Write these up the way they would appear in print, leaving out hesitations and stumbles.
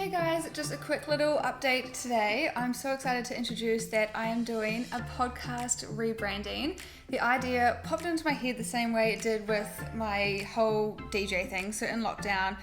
Hey guys, just a quick little update today. I'm so excited to introduce that I am doing a podcast rebranding. The idea popped into my head the same way it did with my whole DJ thing. So in lockdown,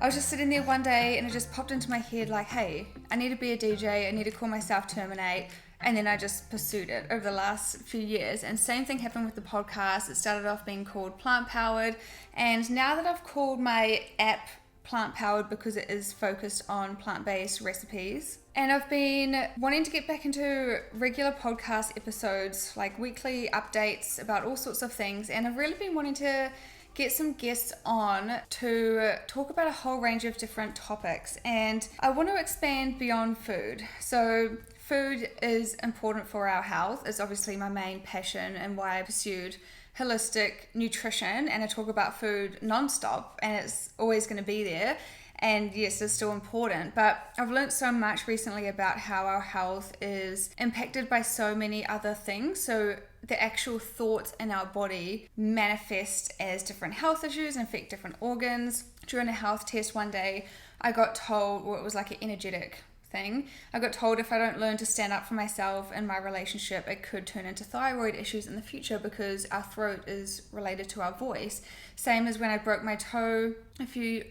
I was just sitting there one day and it just popped into my head like, hey, I need to be a DJ, I need to call myself Terminate. And then I just pursued it over the last few years. And same thing happened with the podcast. It started off being called Plant Powered. And now that I've called my app Plant Powered because it is focused on plant-based recipes. And I've been wanting to get back into regular podcast episodes, like weekly updates about all sorts of things. And I've really been wanting to get some guests on to talk about a whole range of different topics. And I want to expand beyond food. So food is important for our health. It's obviously my main passion and why I pursued holistic nutrition, and I talk about food non-stop, and it's always going to be there. And yes, it's still important, but I've learned so much recently about how our health is impacted by so many other things. So the actual thoughts in our body manifest as different health issues and affect different organs. During a health test one day, I got told, well, it was like an energetic thing. I got told if I don't learn to stand up for myself in my relationship, it could turn into thyroid issues in the future because our throat is related to our voice. Same as when I broke my toe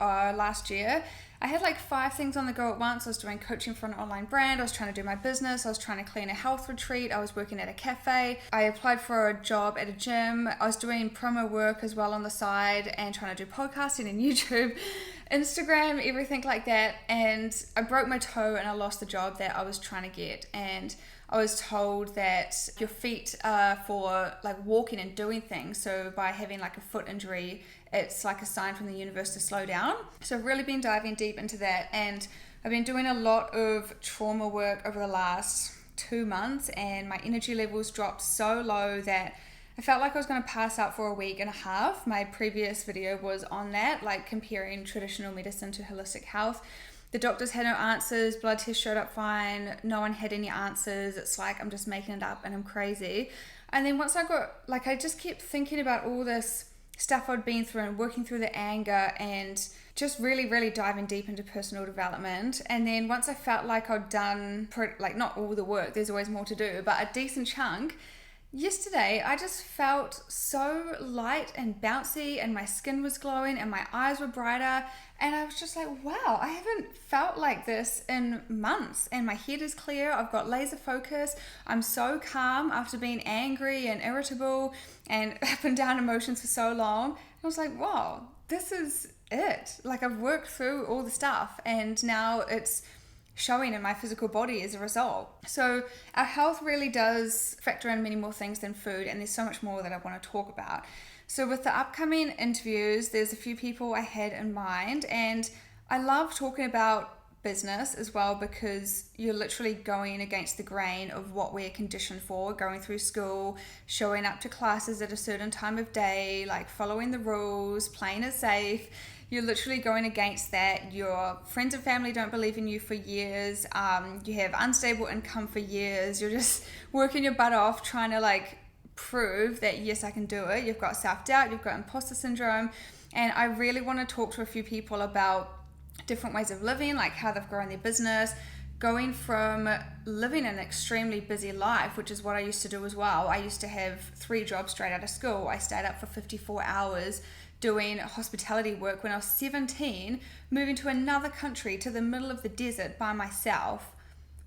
last year. I had like 5 things on the go at once. I was doing coaching for an online brand. I was trying to do my business. I was trying to clean a health retreat. I was working at a cafe. I applied for a job at a gym. I was doing promo work as well on the side and trying to do podcasting and YouTube, Instagram, everything like that. And I broke my toe and I lost the job that I was trying to get. And I was told that your feet are for like walking and doing things. So by having like a foot injury, it's like a sign from the universe to slow down. So I've really been diving deep into that, and I've been doing a lot of trauma work over the last 2 months, and my energy levels dropped so low that I felt like I was going to pass out for a week and a half. My previous video was on that, like comparing traditional medicine to holistic health. The doctors had no answers, blood tests showed up fine, no one had any answers. It's like I'm just making it up and I'm crazy. And then once I just kept thinking about all this stuff I'd been through and working through the anger and just really, really diving deep into personal development. And then once I felt like I'd done, not all the work, there's always more to do, but a decent chunk, yesterday I just felt so light and bouncy, and my skin was glowing and my eyes were brighter, and I was just like, wow, I haven't felt like this in months, and my head is clear. I've got laser focus. I'm so calm after being angry and irritable and up and down emotions for so long. I was like, wow, this is it. Like, I've worked through all the stuff and now it's showing in my physical body as a result. So our health really does factor in many more things than food, and there's so much more that I want to talk about. So with the upcoming interviews, there's a few people I had in mind, and I love talking about business as well because you're literally going against the grain of what we're conditioned for, going through school, showing up to classes at a certain time of day, like following the rules, playing it safe. You're literally going against that. Your friends and family don't believe in you for years. You have unstable income for years. You're just working your butt off trying to prove that yes, I can do it. You've got self-doubt, you've got imposter syndrome. And I really want to talk to a few people about different ways of living, like how they've grown their business, going from living an extremely busy life, which is what I used to do as well. I used to have 3 jobs straight out of school. I stayed up for 54 hours doing hospitality work when I was 17, moving to another country to the middle of the desert by myself.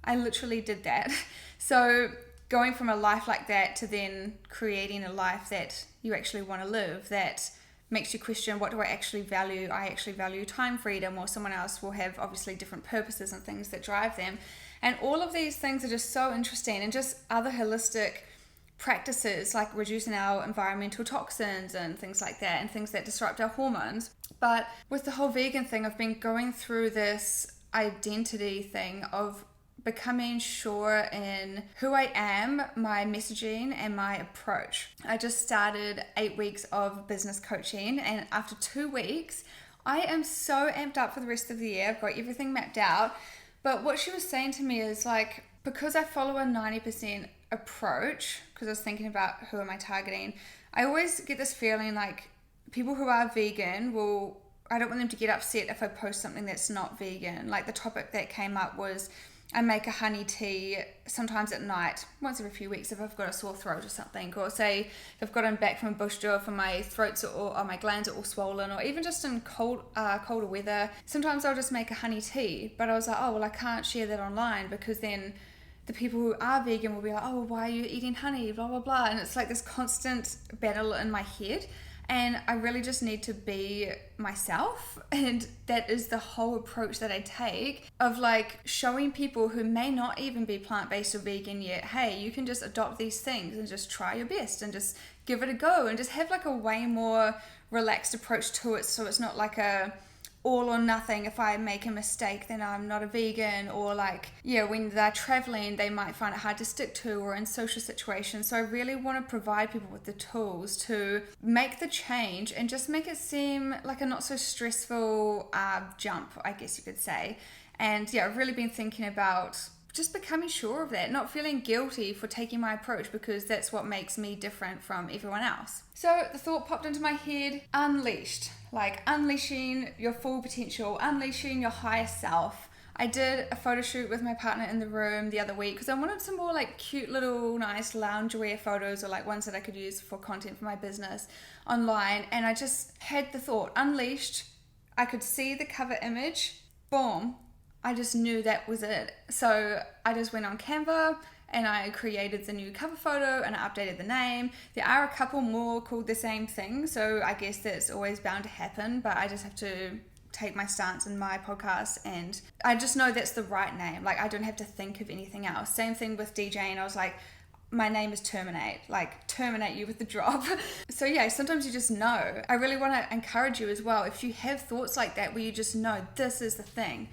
I literally did that. So going from a life like that to then creating a life that you actually want to live, that makes you question, what do I actually value? I actually value time freedom, or someone else will have obviously different purposes and things that drive them. And all of these things are just so interesting, and just other holistic practices like reducing our environmental toxins and things like that, and things that disrupt our hormones. But with the whole vegan thing, I've been going through this identity thing of becoming sure in who I am, my messaging, and my approach. I just started 8 weeks of business coaching, and after 2 weeks, I am so amped up for the rest of the year. I've got everything mapped out. But what she was saying to me is because I follow a 90% approach, because I was thinking about who am I targeting, I always get this feeling like people who are vegan will I don't want them to get upset if I post something that's not vegan. Like the topic that came up was I make a honey tea sometimes at night, once every few weeks if I've got a sore throat or something. Or say if I've gotten back from a bush tour for my throats or my glands are all swollen, or even just in colder weather, sometimes I'll just make a honey tea. But I was like, oh, well, I can't share that online because then the people who are vegan will be like, oh, well, why are you eating honey, blah, blah, blah. And it's like this constant battle in my head. And I really just need to be myself. And that is the whole approach that I take of like showing people who may not even be plant-based or vegan yet, hey, you can just adopt these things and just try your best and just give it a go and just have like a way more relaxed approach to it. So it's not like a all or nothing. If I make a mistake, then I'm not a vegan, or like, yeah, when they're traveling, they might find it hard to stick to, or in social situations. So I really want to provide people with the tools to make the change and just make it seem like a not so stressful jump, I guess you could say. And yeah, I've really been thinking about just becoming sure of that, not feeling guilty for taking my approach, because that's what makes me different from everyone else. So the thought popped into my head, unleashed, like unleashing your full potential, unleashing your higher self. I did a photo shoot with my partner in the room the other week because I wanted some more like cute little nice loungewear photos, or like ones that I could use for content for my business online. And I just had the thought, unleashed. I could see the cover image, boom. I just knew that was it. So I just went on Canva and I created the new cover photo and I updated the name. There are a couple more called the same thing, so I guess that's always bound to happen, but I just have to take my stance in my podcast and I just know that's the right name. Like I don't have to think of anything else. Same thing with DJing. I was like, my name is Terminate, like terminate you with the drop. So yeah, sometimes you just know. I really want to encourage you as well. If you have thoughts like that where you just know this is the thing,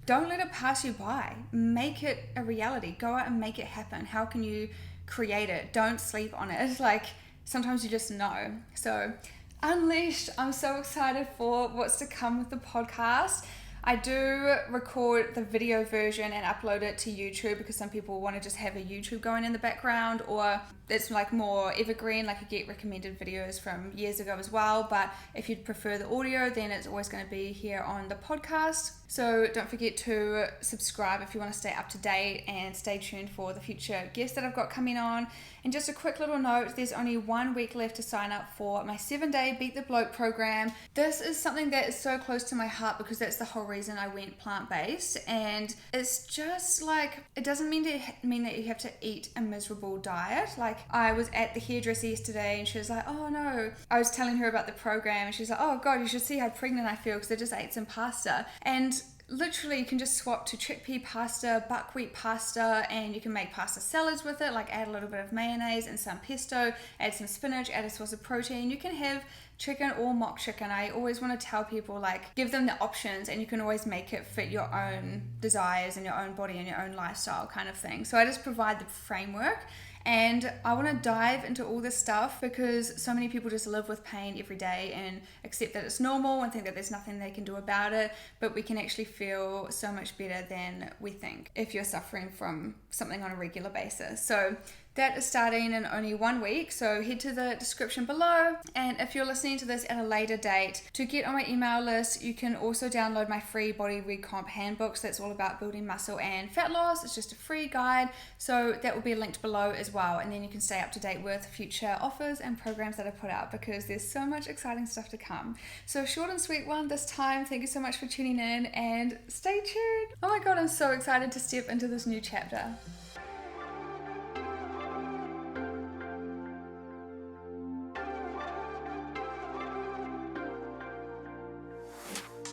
don't let it pass you by. Make it a reality. Go out and make it happen. How can you create it? Don't sleep on it. Like sometimes you just know. So unleashed. I'm so excited for what's to come with the podcast. I do record the video version and upload it to YouTube because some people want to just have a YouTube going in the background, or it's like more evergreen, like I get recommended videos from years ago as well. But if you'd prefer the audio, then it's always going to be here on the podcast. So don't forget to subscribe if you want to stay up to date, and stay tuned for the future guests that I've got coming on. And just a quick little note, there's only 1 week left to sign up for my 7-day Beat the Bloat program. This is something that is so close to my heart because that's the whole reason I went plant-based. And it's just like, it doesn't mean that you have to eat a miserable diet. Like I was at the hairdresser yesterday and she was like, oh no, I was telling her about the program and she's like, oh god, you should see how pregnant I feel because I just ate some pasta. And literally you can just swap to chickpea pasta, buckwheat pasta, and you can make pasta salads with it, like add a little bit of mayonnaise and some pesto, add some spinach, add a source of protein. You can have chicken or mock chicken. I always want to tell people, like, give them the options and you can always make it fit your own desires and your own body and your own lifestyle kind of thing. So I just provide the framework. And I want to dive into all this stuff because so many people just live with pain every day and accept that it's normal and think that there's nothing they can do about it. But we can actually feel so much better than we think if you're suffering from something on a regular basis. So that is starting in only 1 week, so head to the description below. And if you're listening to this at a later date, to get on my email list, you can also download my free body recomp handbook. So that's all about building muscle and fat loss. It's just a free guide, so that will be linked below as well. And then you can stay up to date with future offers and programs that I put out because there's so much exciting stuff to come. So short and sweet one this time. Thank you so much for tuning in and stay tuned. Oh my god, I'm so excited to step into this new chapter.